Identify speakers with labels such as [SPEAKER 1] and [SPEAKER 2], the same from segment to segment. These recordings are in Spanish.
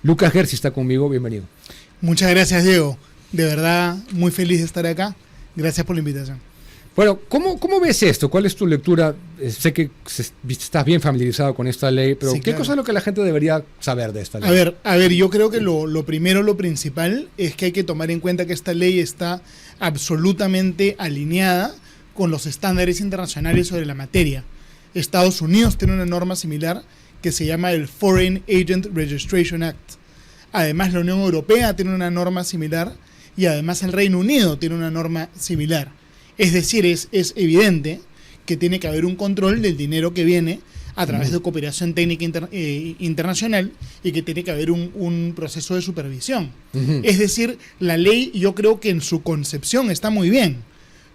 [SPEAKER 1] Lucas Gersi está conmigo, bienvenido.
[SPEAKER 2] Muchas gracias, Diego. De verdad, muy feliz de estar acá. Gracias por la invitación.
[SPEAKER 1] Bueno, ¿cómo ves esto? ¿Cuál es tu lectura? Sé que estás bien familiarizado con esta ley, pero
[SPEAKER 2] Sí,
[SPEAKER 1] ¿qué
[SPEAKER 2] claro.
[SPEAKER 1] cosa es lo que la gente debería saber de esta ley?
[SPEAKER 2] A ver, yo creo que lo primero, lo principal, es que hay que tomar en cuenta que esta ley está absolutamente alineada con los estándares internacionales sobre la materia. Estados Unidos tiene una norma similar que se llama el Foreign Agent Registration Act. Además, la Unión Europea tiene una norma similar y además el Reino Unido tiene una norma similar. Es decir, es evidente que tiene que haber un control del dinero que viene a través de cooperación técnica internacional y que tiene que haber un proceso de supervisión. Es decir, la ley, yo creo que en su concepción está muy bien.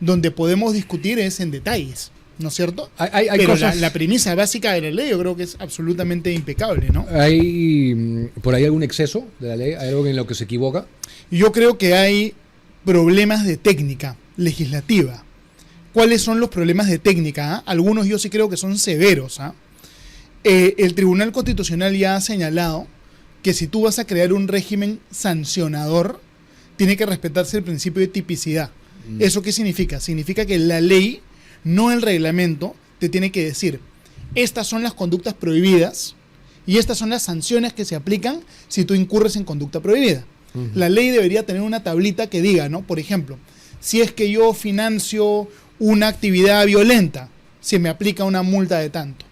[SPEAKER 2] Donde podemos discutir es en detalles, ¿no es cierto? Pero
[SPEAKER 1] cosas...
[SPEAKER 2] la premisa básica de la ley yo creo que es absolutamente impecable, ¿no?
[SPEAKER 1] ¿Hay por ahí algún exceso de la ley? ¿Hay algo en lo que se equivoca?
[SPEAKER 2] Yo creo que hay problemas de técnica legislativa. ¿Cuáles son los problemas de técnica? Algunos yo sí creo que son severos. El Tribunal Constitucional ya ha señalado que si tú vas a crear un régimen sancionador, tiene que respetarse el principio de tipicidad. ¿Eso qué significa? Significa que la ley, no el reglamento, te tiene que decir, estas son las conductas prohibidas y estas son las sanciones que se aplican si tú incurres en conducta prohibida. La ley debería tener una tablita que diga, ¿no? Por ejemplo, si es que yo financio una actividad violenta, se me aplica una multa de tanto.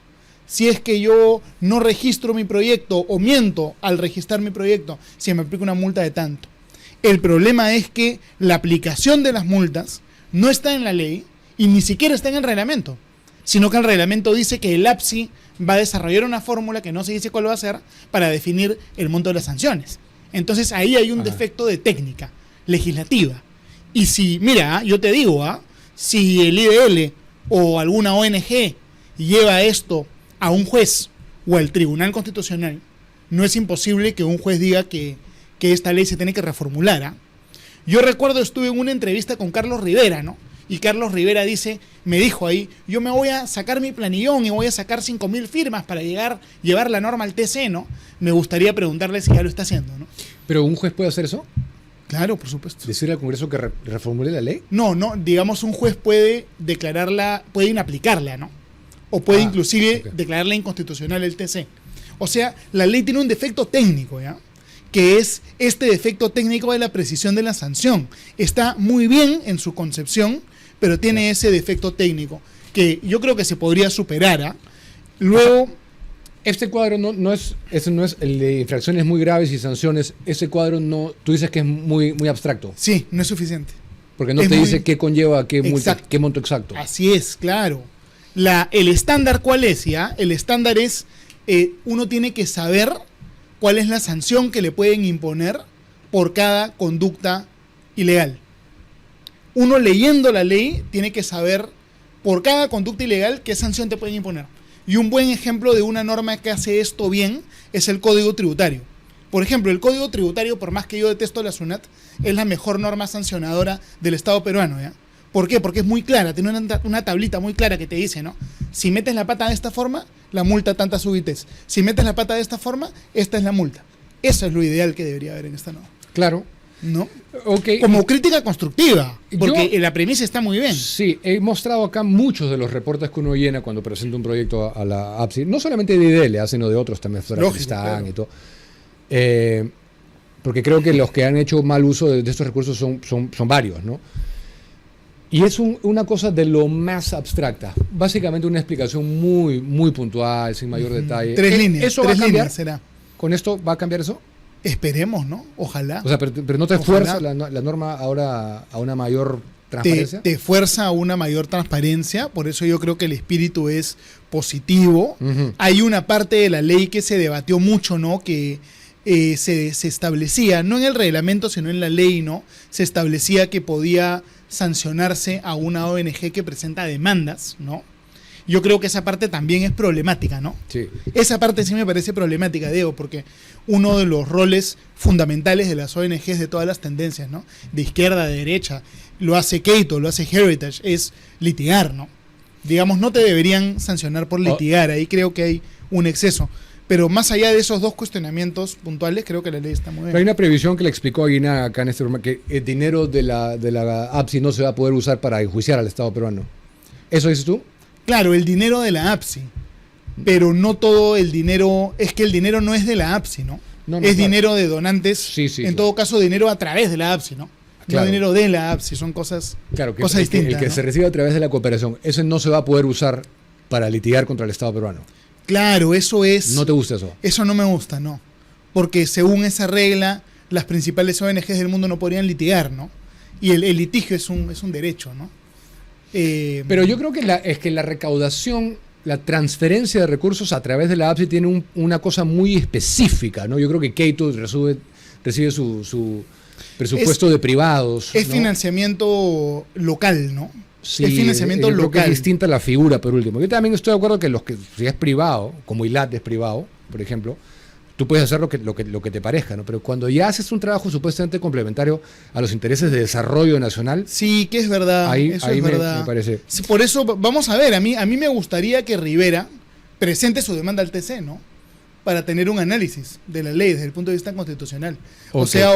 [SPEAKER 2] Si es que yo no registro mi proyecto o miento al registrar mi proyecto, se me aplica una multa de tanto. El problema es que la aplicación de las multas no está en la ley y ni siquiera está en el reglamento, sino que el reglamento dice que el APSI va a desarrollar una fórmula que no se dice cuál va a ser para definir el monto de las sanciones. Entonces ahí hay un defecto de técnica legislativa. Y si, mira, yo te digo, si el IDL o alguna ONG lleva esto a un juez o al Tribunal Constitucional, no es imposible que un juez diga que esta ley se tiene que reformular. Yo recuerdo, estuve en una entrevista con Carlos Rivera, ¿no? Y Carlos Rivera me dijo ahí, yo me voy a sacar mi planillón y voy a sacar 5.000 firmas para llevar la norma al TC, ¿no? Me gustaría preguntarle si ya lo está haciendo, ¿no?
[SPEAKER 1] ¿Pero un juez puede hacer eso?
[SPEAKER 2] Claro, por supuesto.
[SPEAKER 1] ¿Decirle al Congreso que reformule la ley?
[SPEAKER 2] No, digamos un juez puede declararla, puede inaplicarla, ¿no? O puede inclusive declararla inconstitucional el TC. O sea, la ley tiene un defecto técnico, ¿ya? Que es este defecto técnico de la precisión de la sanción. Está muy bien en su concepción, pero tiene ese defecto técnico que yo creo que se podría superar. Luego,
[SPEAKER 1] este cuadro no es el de infracciones muy graves y sanciones. Ese cuadro no, tú dices que es muy abstracto.
[SPEAKER 2] Sí, no es suficiente.
[SPEAKER 1] Porque no te dice qué conlleva, qué multa, qué monto exacto.
[SPEAKER 2] Así es, claro. El estándar, ¿cuál es? ¿Ya? El estándar es, uno tiene que saber cuál es la sanción que le pueden imponer por cada conducta ilegal. Uno leyendo la ley tiene que saber por cada conducta ilegal qué sanción te pueden imponer. Y un buen ejemplo de una norma que hace esto bien es el Código Tributario. Por ejemplo, el Código Tributario, por más que yo detesto la SUNAT, es la mejor norma sancionadora del Estado peruano, ¿ya? ¿Por qué? Porque es muy clara, tiene una tablita muy clara que te dice, ¿no? Si metes la pata de esta forma, la multa tanta subites. Si metes la pata de esta forma, esta es la multa. Eso es lo ideal que debería haber en esta norma.
[SPEAKER 1] Claro.
[SPEAKER 2] ¿No?
[SPEAKER 1] Okay.
[SPEAKER 2] Como crítica constructiva, porque la premisa está muy bien.
[SPEAKER 1] Sí, he mostrado acá muchos de los reportes que uno llena cuando presenta un proyecto a la APSI, no solamente de IDL, sino de otros también, claro. Y todo. Porque creo que los que han hecho mal uso de estos recursos son varios, ¿no? Y es una cosa de lo más abstracta, básicamente una explicación muy puntual, sin mayor detalle.
[SPEAKER 2] 3 líneas.
[SPEAKER 1] ¿Eso va a cambiar?
[SPEAKER 2] Será.
[SPEAKER 1] ¿Con esto va a cambiar eso?
[SPEAKER 2] Esperemos, ¿no? Ojalá.
[SPEAKER 1] O sea, pero ¿no te fuerza la norma ahora a una mayor transparencia?
[SPEAKER 2] Te fuerza a una mayor transparencia, por eso yo creo que el espíritu es positivo. Hay una parte de la ley que se debatió mucho, ¿no? Que se establecía, no en el reglamento, sino en la ley, ¿no? Se establecía que podía sancionarse a una ONG que presenta demandas, ¿no? Yo creo que esa parte también es problemática, ¿no?
[SPEAKER 1] Sí.
[SPEAKER 2] Esa parte sí me parece problemática, Diego, porque uno de los roles fundamentales de las ONGs de todas las tendencias, ¿no? De izquierda, de derecha, lo hace Keito, lo hace Heritage, es litigar, ¿no? Digamos, no te deberían sancionar por litigar, ahí creo que hay un exceso. Pero más allá de esos dos cuestionamientos puntuales, creo que la ley está muy
[SPEAKER 1] Pero hay
[SPEAKER 2] bien.
[SPEAKER 1] una previsión que le explicó Aguina acá en este programa, que el dinero de la APSI no se va a poder usar para enjuiciar al Estado peruano. ¿Eso dices tú?
[SPEAKER 2] Claro, el dinero de la APSI, pero no todo el dinero, es que el dinero no es de la APSI, ¿no?
[SPEAKER 1] No,
[SPEAKER 2] Es
[SPEAKER 1] claro.
[SPEAKER 2] dinero de donantes,
[SPEAKER 1] Sí, sí,
[SPEAKER 2] en
[SPEAKER 1] claro.
[SPEAKER 2] todo caso dinero a través de la APSI, ¿no?
[SPEAKER 1] Claro.
[SPEAKER 2] No dinero de la APSI, son cosas,
[SPEAKER 1] Claro, que
[SPEAKER 2] cosas
[SPEAKER 1] el que
[SPEAKER 2] distintas. ¿no?
[SPEAKER 1] se recibe a través de la cooperación, ese no se va a poder usar para litigar contra el Estado peruano.
[SPEAKER 2] Claro, eso es...
[SPEAKER 1] ¿No te gusta eso?
[SPEAKER 2] Eso no me gusta, no. Porque según esa regla, las principales ONGs del mundo no podrían litigar, ¿no? Y el litigio es un derecho, ¿no?
[SPEAKER 1] Pero yo creo que la recaudación, la transferencia de recursos a través de la APSI tiene una cosa muy específica, ¿no? Yo creo que Keito recibe su presupuesto de privados.
[SPEAKER 2] Es
[SPEAKER 1] ¿no?
[SPEAKER 2] financiamiento local, ¿no?
[SPEAKER 1] Sí,
[SPEAKER 2] es financiamiento
[SPEAKER 1] yo creo que es
[SPEAKER 2] local.
[SPEAKER 1] distinta la figura, por último. Yo también estoy de acuerdo que si es privado, como ILAT es privado, por ejemplo, tú puedes hacer lo que te parezca, ¿no? Pero cuando ya haces un trabajo supuestamente complementario a los intereses de desarrollo nacional,
[SPEAKER 2] Sí, que es verdad.
[SPEAKER 1] ahí
[SPEAKER 2] eso es
[SPEAKER 1] me
[SPEAKER 2] verdad.
[SPEAKER 1] parece.
[SPEAKER 2] Sí, por eso, vamos a ver, a mí me gustaría que Rivera presente su demanda al TC, ¿no? Para tener un análisis de la ley desde el punto de vista constitucional. O
[SPEAKER 1] Ok.
[SPEAKER 2] sea,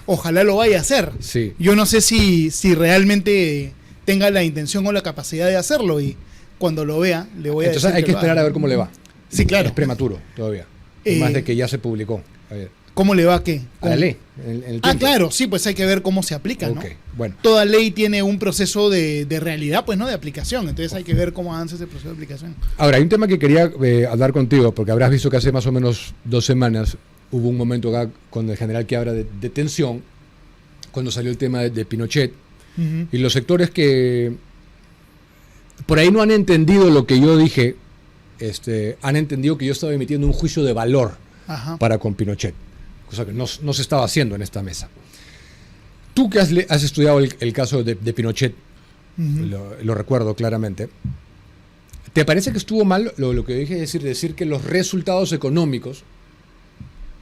[SPEAKER 2] ojalá lo vaya a hacer.
[SPEAKER 1] Sí.
[SPEAKER 2] Yo no sé si realmente tenga la intención o la capacidad de hacerlo y cuando lo vea le voy a
[SPEAKER 1] Entonces
[SPEAKER 2] decir
[SPEAKER 1] hay que
[SPEAKER 2] lo
[SPEAKER 1] esperar
[SPEAKER 2] haga.
[SPEAKER 1] a ver cómo le va.
[SPEAKER 2] Sí, claro.
[SPEAKER 1] Es prematuro todavía.
[SPEAKER 2] Eh,
[SPEAKER 1] Más de que ya se publicó. A ver,
[SPEAKER 2] ¿Cómo le va a qué?
[SPEAKER 1] a la ley. En el
[SPEAKER 2] Ah,
[SPEAKER 1] tiempo.
[SPEAKER 2] claro, sí, pues hay que ver cómo se aplica, ¿no?
[SPEAKER 1] Ok, bueno.
[SPEAKER 2] Toda ley tiene un proceso de realidad, pues, ¿no? De aplicación. Entonces hay que ver cómo avanza ese proceso de aplicación.
[SPEAKER 1] Ahora, hay un tema que quería hablar contigo, porque habrás visto que hace más o menos 2 semanas hubo un momento acá con el general que habla de tensión, cuando salió el tema de Pinochet,
[SPEAKER 2] Ujú.
[SPEAKER 1] y los sectores que por ahí no han entendido lo que yo dije, han entendido que yo estaba emitiendo un juicio de valor
[SPEAKER 2] Ajá.
[SPEAKER 1] para con Pinochet, cosa que no se estaba haciendo en esta mesa. Tú que has estudiado el caso de Pinochet,
[SPEAKER 2] Ujú.
[SPEAKER 1] lo recuerdo claramente, ¿te parece que estuvo mal lo que dije, decir que los resultados económicos,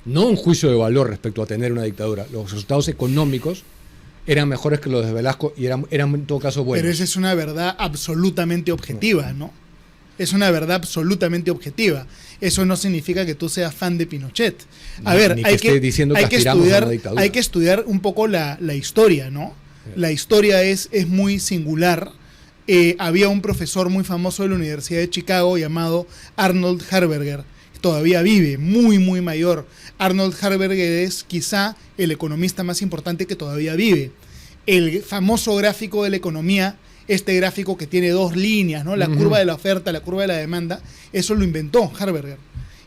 [SPEAKER 1] no un juicio de valor respecto a tener una dictadura, los resultados económicos eran mejores que los de Velasco y eran en todo caso buenos?
[SPEAKER 2] Pero esa es una verdad absolutamente objetiva, ¿no? Es una verdad absolutamente objetiva. Eso no significa que tú seas fan de Pinochet. A ver,
[SPEAKER 1] Ni que esté diciendo que aspiramos a
[SPEAKER 2] estudiar,
[SPEAKER 1] una dictadura.
[SPEAKER 2] hay que estudiar un poco la historia, ¿no? La historia es muy singular. Había un profesor muy famoso de la Universidad de Chicago llamado Arnold Harberger. Todavía vive, muy, muy mayor. Arnold Harberger es quizá el economista más importante que todavía vive. El famoso gráfico de la economía, este gráfico que tiene 2 líneas, ¿no? La
[SPEAKER 1] Ujú.
[SPEAKER 2] curva de la oferta, la curva de la demanda, eso lo inventó Harberger.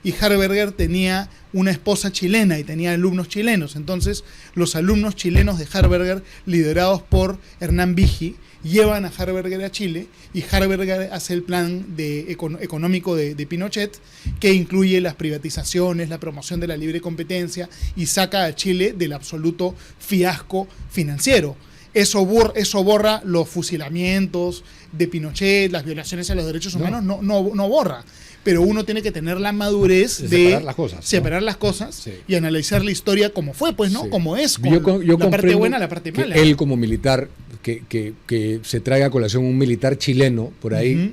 [SPEAKER 2] Y Harberger tenía una esposa chilena y tenía alumnos chilenos. Entonces, los alumnos chilenos de Harberger, liderados por Hernán Vigi, llevan a Harberger a Chile y Harberger hace el plan económico de Pinochet, que incluye las privatizaciones, la promoción de la libre competencia y saca a Chile del absoluto fiasco financiero. Eso borra los fusilamientos de Pinochet, las violaciones a los derechos humanos, no borra. Pero uno tiene que tener la madurez
[SPEAKER 1] De
[SPEAKER 2] de
[SPEAKER 1] separar las cosas, ¿no?
[SPEAKER 2] separar las cosas
[SPEAKER 1] Sí.
[SPEAKER 2] y analizar la historia como fue, pues, ¿no?
[SPEAKER 1] Sí.
[SPEAKER 2] Como es,
[SPEAKER 1] Yo
[SPEAKER 2] con la parte
[SPEAKER 1] comprendo
[SPEAKER 2] buena, la parte
[SPEAKER 1] que
[SPEAKER 2] mala.
[SPEAKER 1] él como militar, que se traiga a colación un militar chileno por ahí,
[SPEAKER 2] Ujú.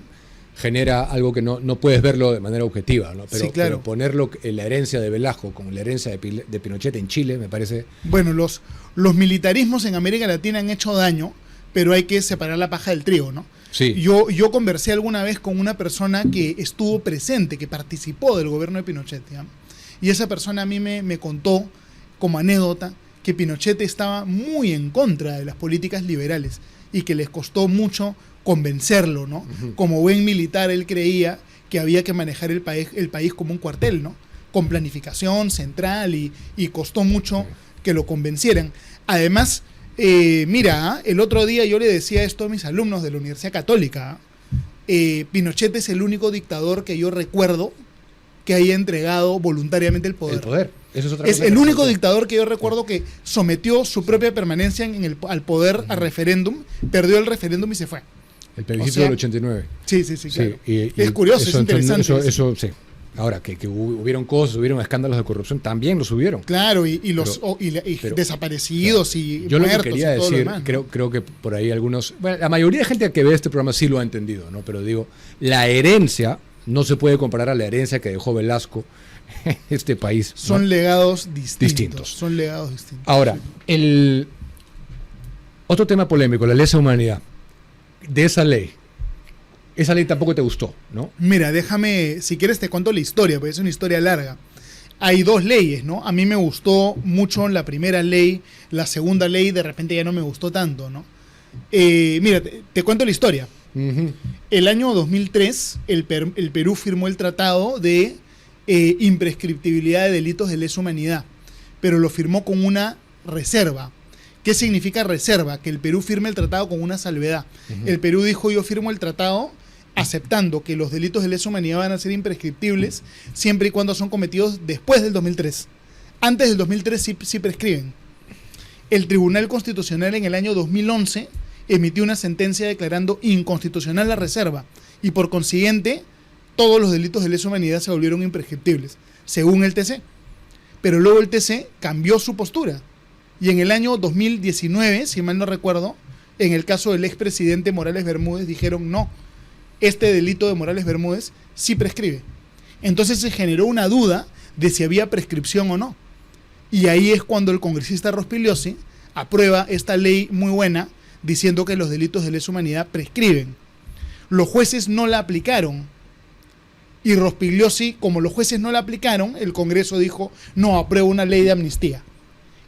[SPEAKER 1] genera algo que no puedes verlo de manera objetiva, ¿no? Pero,
[SPEAKER 2] Sí, claro.
[SPEAKER 1] pero ponerlo en la herencia de Velasco con la herencia de Pinochet en Chile me parece...
[SPEAKER 2] Bueno, los militarismos en América Latina han hecho daño, pero hay que separar la paja del trigo, ¿no?
[SPEAKER 1] Sí.
[SPEAKER 2] Yo conversé alguna vez con una persona que estuvo presente, que participó del gobierno de Pinochet, ¿ya? Y esa persona a mí me contó, como anécdota, que Pinochet estaba muy en contra de las políticas liberales y que les costó mucho convencerlo, ¿no?
[SPEAKER 1] Ujú.
[SPEAKER 2] Como buen militar, él creía que había que manejar el país como un cuartel, ¿no? Con planificación central y costó mucho que lo convencieran. Además, mira, el otro día yo le decía esto a mis alumnos de la Universidad Católica. Pinochet es el único dictador que yo recuerdo que haya entregado voluntariamente el poder.
[SPEAKER 1] El poder. Eso es otra
[SPEAKER 2] Es
[SPEAKER 1] cosa
[SPEAKER 2] el
[SPEAKER 1] que
[SPEAKER 2] único
[SPEAKER 1] faltó.
[SPEAKER 2] dictador que yo recuerdo que sometió su propia permanencia al poder a referéndum, perdió el referéndum y se fue.
[SPEAKER 1] El plebiscito
[SPEAKER 2] o sea,
[SPEAKER 1] del 89.
[SPEAKER 2] Sí, claro.
[SPEAKER 1] y
[SPEAKER 2] Es curioso, es interesante.
[SPEAKER 1] Eso, sí. Ahora, que hubieron cosas, hubieron escándalos de corrupción, también los hubieron.
[SPEAKER 2] Claro, y
[SPEAKER 1] pero-
[SPEAKER 2] desaparecidos y
[SPEAKER 1] Yo lo que
[SPEAKER 2] muertos
[SPEAKER 1] quería
[SPEAKER 2] y todo lo
[SPEAKER 1] decir,
[SPEAKER 2] demás, ¿no?
[SPEAKER 1] creo que por ahí algunos... Bueno, la mayoría de gente que ve este programa sí lo ha entendido, ¿no? Pero digo, la herencia no se puede comparar a la herencia que dejó Velasco este país.
[SPEAKER 2] Son
[SPEAKER 1] ¿no?
[SPEAKER 2] legados
[SPEAKER 1] Distintos.
[SPEAKER 2] Son legados distintos.
[SPEAKER 1] Ahora, el otro tema polémico, la lesa humanidad. De esa ley tampoco te gustó, ¿no?
[SPEAKER 2] Mira, déjame, si quieres te cuento la historia, porque es una historia larga. Hay dos leyes, ¿no? A mí me gustó mucho la primera ley, la segunda ley de repente ya no me gustó tanto, ¿no? Mira, te cuento la historia.
[SPEAKER 1] Uh-huh.
[SPEAKER 2] El año 2003, el Perú firmó el tratado de imprescriptibilidad de delitos de lesa humanidad, pero lo firmó con una reserva. ¿Qué significa reserva? Que el Perú firme el tratado con una salvedad. Uh-huh. El Perú dijo, yo firmo el tratado aceptando que los delitos de lesa humanidad van a ser imprescriptibles siempre y cuando son cometidos después del 2003. Antes del 2003 sí prescriben. El Tribunal Constitucional en el año 2011 emitió una sentencia declarando inconstitucional la reserva y por consiguiente todos los delitos de lesa humanidad se volvieron imprescriptibles, según el TC. Pero luego el TC cambió su postura y en el año 2019, si mal no recuerdo, en el caso del expresidente Morales Bermúdez dijeron no, este delito de Morales Bermúdez sí prescribe. Entonces se generó una duda de si había prescripción o no. Y ahí es cuando el congresista Rospigliosi aprueba esta ley muy buena diciendo que los delitos de lesa humanidad prescriben. Los jueces no la aplicaron. Y Rospigliosi, como los jueces no la aplicaron, el Congreso dijo, no, aprueba una ley de amnistía.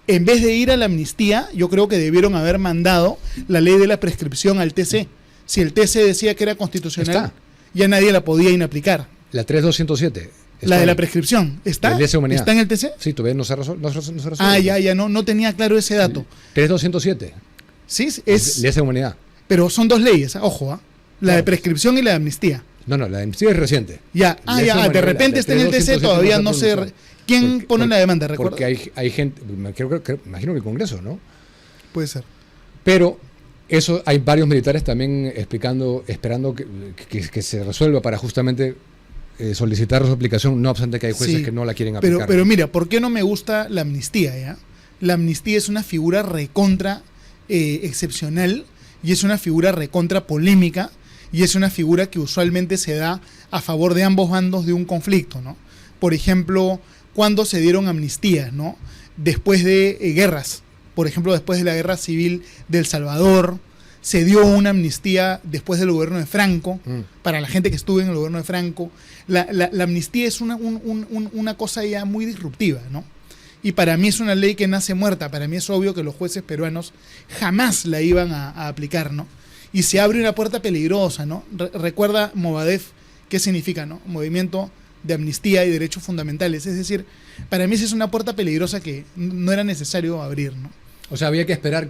[SPEAKER 2] En vez de ir a la amnistía, yo creo que debieron haber mandado la ley de la prescripción al TC. Si el TC decía que era constitucional, ya nadie la podía inaplicar.
[SPEAKER 1] La 3207.
[SPEAKER 2] La de la prescripción. ¿Está? ¿Está en el TC?
[SPEAKER 1] Sí, todavía no se resuelve.
[SPEAKER 2] No tenía claro ese dato.
[SPEAKER 1] 3207.
[SPEAKER 2] Sí, es...
[SPEAKER 1] Lesa humanidad.
[SPEAKER 2] Pero son dos leyes, ojo, la de prescripción y la de amnistía.
[SPEAKER 1] No, la de amnistía es reciente.
[SPEAKER 2] De repente está en el TC, todavía no sé. ¿Quién pone la demanda? ¿Recuerda?
[SPEAKER 1] Porque hay gente, imagino que el Congreso, ¿no?
[SPEAKER 2] Puede ser.
[SPEAKER 1] Pero eso hay varios militares también esperando que se resuelva para justamente solicitar su aplicación, no obstante que hay jueces que no la quieren aplicar.
[SPEAKER 2] Pero mira, ¿por qué no me gusta la amnistía? ¿Ya? La amnistía es una figura recontra excepcional y es una figura recontra polémica y es una figura que usualmente se da a favor de ambos bandos de un conflicto, ¿no? Por ejemplo, cuando se dieron amnistías, ¿no? Después de guerras, por ejemplo, después de la guerra civil de El Salvador, se dio una amnistía después del gobierno de Franco, para la gente que estuvo en el gobierno de Franco. La amnistía es una cosa ya muy disruptiva, ¿no? Y para mí es una ley que nace muerta. Para mí es obvio que los jueces peruanos jamás la iban a aplicar, ¿no? Y se abre una puerta peligrosa, ¿no? Recuerda Movadef, ¿qué significa, no? Movimiento de Amnistía y Derechos Fundamentales. Es decir, para mí sí es una puerta peligrosa que no era necesario abrir, ¿no?
[SPEAKER 1] O sea, había que esperar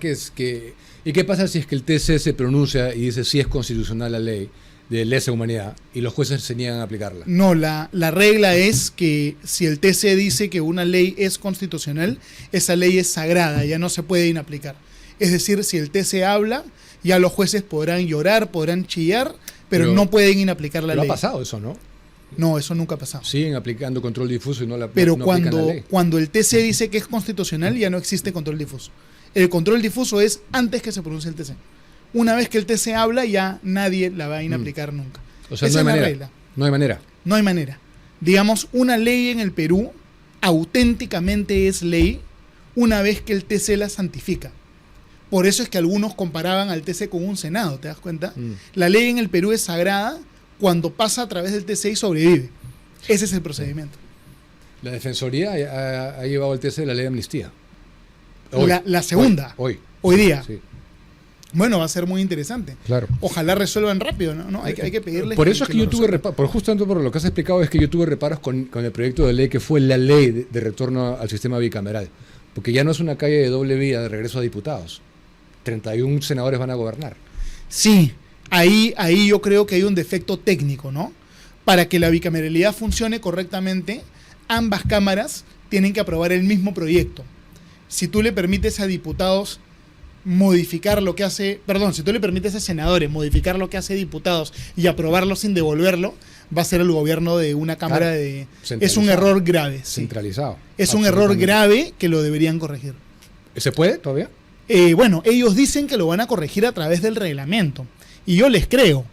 [SPEAKER 1] ¿Y qué pasa si es que el TC se pronuncia y dice si es constitucional la ley de lesa humanidad y los jueces se niegan a aplicarla?
[SPEAKER 2] No, la regla es que si el TC dice que una ley es constitucional, esa ley es sagrada, ya no se puede inaplicar. Es decir, si el TC habla, ya los jueces podrán llorar, podrán chillar, pero no pueden inaplicar la ley.
[SPEAKER 1] ¿No ha pasado eso, no?
[SPEAKER 2] No, eso nunca ha pasado.
[SPEAKER 1] Siguen aplicando control difuso y no
[SPEAKER 2] Pero
[SPEAKER 1] no aplican la ley.
[SPEAKER 2] Cuando el TC dice que es constitucional, ya no existe control difuso. El control difuso es antes que se pronuncie el TC. Una vez que el TC habla, ya nadie la va a inaplicar nunca.
[SPEAKER 1] O sea,
[SPEAKER 2] esa
[SPEAKER 1] no hay
[SPEAKER 2] es la
[SPEAKER 1] manera.
[SPEAKER 2] regla.
[SPEAKER 1] No hay manera.
[SPEAKER 2] No hay manera. Digamos, una ley en el Perú auténticamente es ley una vez que el TC la santifica. Por eso es que algunos comparaban al TC con un Senado, ¿te das cuenta? La ley en el Perú es sagrada cuando pasa a través del TC y sobrevive. Ese es el procedimiento.
[SPEAKER 1] La Defensoría ha llevado al TC la ley de amnistía.
[SPEAKER 2] La segunda.
[SPEAKER 1] Hoy
[SPEAKER 2] día.
[SPEAKER 1] Sí.
[SPEAKER 2] Bueno, va a ser muy interesante.
[SPEAKER 1] Claro.
[SPEAKER 2] Ojalá resuelvan rápido, ¿no? Hay que pedirles.
[SPEAKER 1] Por eso es que yo tuve reparos, justamente por lo que has explicado, es que yo tuve reparos con el proyecto de ley que fue la ley de retorno al sistema bicameral. Porque ya no es una calle de doble vía de regreso a diputados. 31 senadores van a gobernar.
[SPEAKER 2] Sí, ahí yo creo que hay un defecto técnico, ¿no? Para que la bicameralidad funcione correctamente, ambas cámaras tienen que aprobar el mismo proyecto. Si tú le permites a diputados modificar lo que hace, si tú le permites a senadores modificar lo que hace diputados y aprobarlo sin devolverlo, va a ser el gobierno de una cámara de... Es un error grave. Sí.
[SPEAKER 1] Centralizado.
[SPEAKER 2] Es un error grave que lo deberían corregir.
[SPEAKER 1] ¿Se puede todavía?
[SPEAKER 2] Bueno, ellos dicen que lo van a corregir a través del reglamento. Y yo les creo,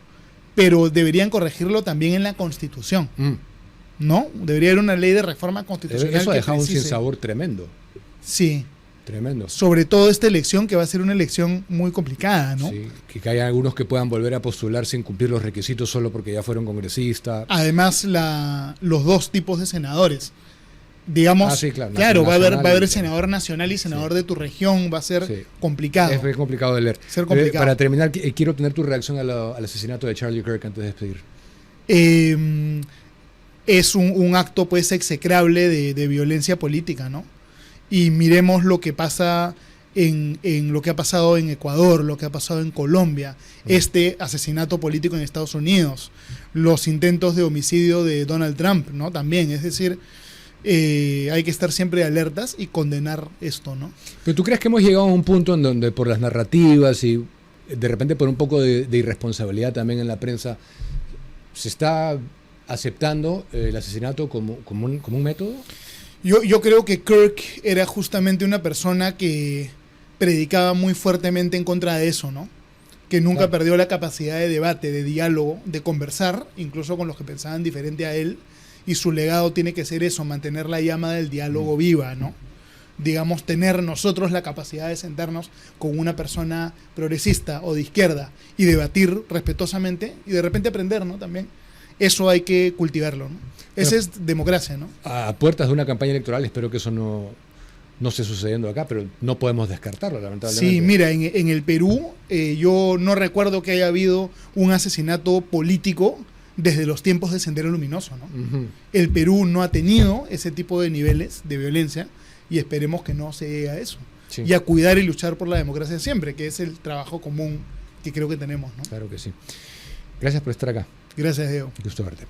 [SPEAKER 2] pero deberían corregirlo también en la Constitución. ¿no? Debería haber una ley de reforma constitucional.
[SPEAKER 1] Eso ha
[SPEAKER 2] que
[SPEAKER 1] dejado un
[SPEAKER 2] precise.
[SPEAKER 1] sinsabor tremendo.
[SPEAKER 2] Sí.
[SPEAKER 1] Tremendo.
[SPEAKER 2] Sobre todo esta elección, que va a ser una elección muy complicada, ¿no?
[SPEAKER 1] Sí, que haya algunos que puedan volver a postular sin cumplir los requisitos solo porque ya fueron congresistas.
[SPEAKER 2] Además, los dos tipos de senadores. Digamos,
[SPEAKER 1] Sí, claro,
[SPEAKER 2] va a haber
[SPEAKER 1] nacional,
[SPEAKER 2] senador nacional y senador
[SPEAKER 1] sí.
[SPEAKER 2] de tu región, va a ser
[SPEAKER 1] Sí.
[SPEAKER 2] complicado.
[SPEAKER 1] Es muy complicado de leer.
[SPEAKER 2] Ser complicado.
[SPEAKER 1] Para terminar, quiero tener tu reacción al asesinato de Charlie Kirk antes de despedir.
[SPEAKER 2] Es un acto pues execrable de violencia política, ¿no? Y miremos lo que pasa en lo que ha pasado en Ecuador, lo que ha pasado en Colombia, este asesinato político en Estados Unidos, los intentos de homicidio de Donald Trump, ¿no? También, es decir, hay que estar siempre alertas y condenar esto, ¿no?
[SPEAKER 1] Pero ¿tú crees que hemos llegado a un punto en donde por las narrativas y de repente por un poco de irresponsabilidad también en la prensa se está aceptando el asesinato como un método?
[SPEAKER 2] Yo creo que Kirk era justamente una persona que predicaba muy fuertemente en contra de eso, ¿no? Que nunca
[SPEAKER 1] Claro.
[SPEAKER 2] perdió la capacidad de debate, de diálogo, de conversar, incluso con los que pensaban diferente a él, y su legado tiene que ser eso, mantener la llama del diálogo viva, ¿no? Digamos, tener nosotros la capacidad de sentarnos con una persona progresista o de izquierda y debatir respetuosamente y de repente aprender, ¿no? También. Eso hay que cultivarlo, ¿no? Esa es democracia, ¿no?
[SPEAKER 1] A puertas de una campaña electoral, espero que eso no esté sucediendo acá, pero no podemos descartarlo, lamentablemente.
[SPEAKER 2] Sí, mira, en el Perú yo no recuerdo que haya habido un asesinato político desde los tiempos del Sendero Luminoso, ¿no?
[SPEAKER 1] Ujú.
[SPEAKER 2] El Perú no ha tenido ese tipo de niveles de violencia y esperemos que no se llegue a eso.
[SPEAKER 1] Sí.
[SPEAKER 2] Y a cuidar y luchar por la democracia siempre, que es el trabajo común que creo que tenemos, ¿no?
[SPEAKER 1] Claro que sí. Gracias por estar acá.
[SPEAKER 2] Gracias, Diego.
[SPEAKER 1] Gusto verte.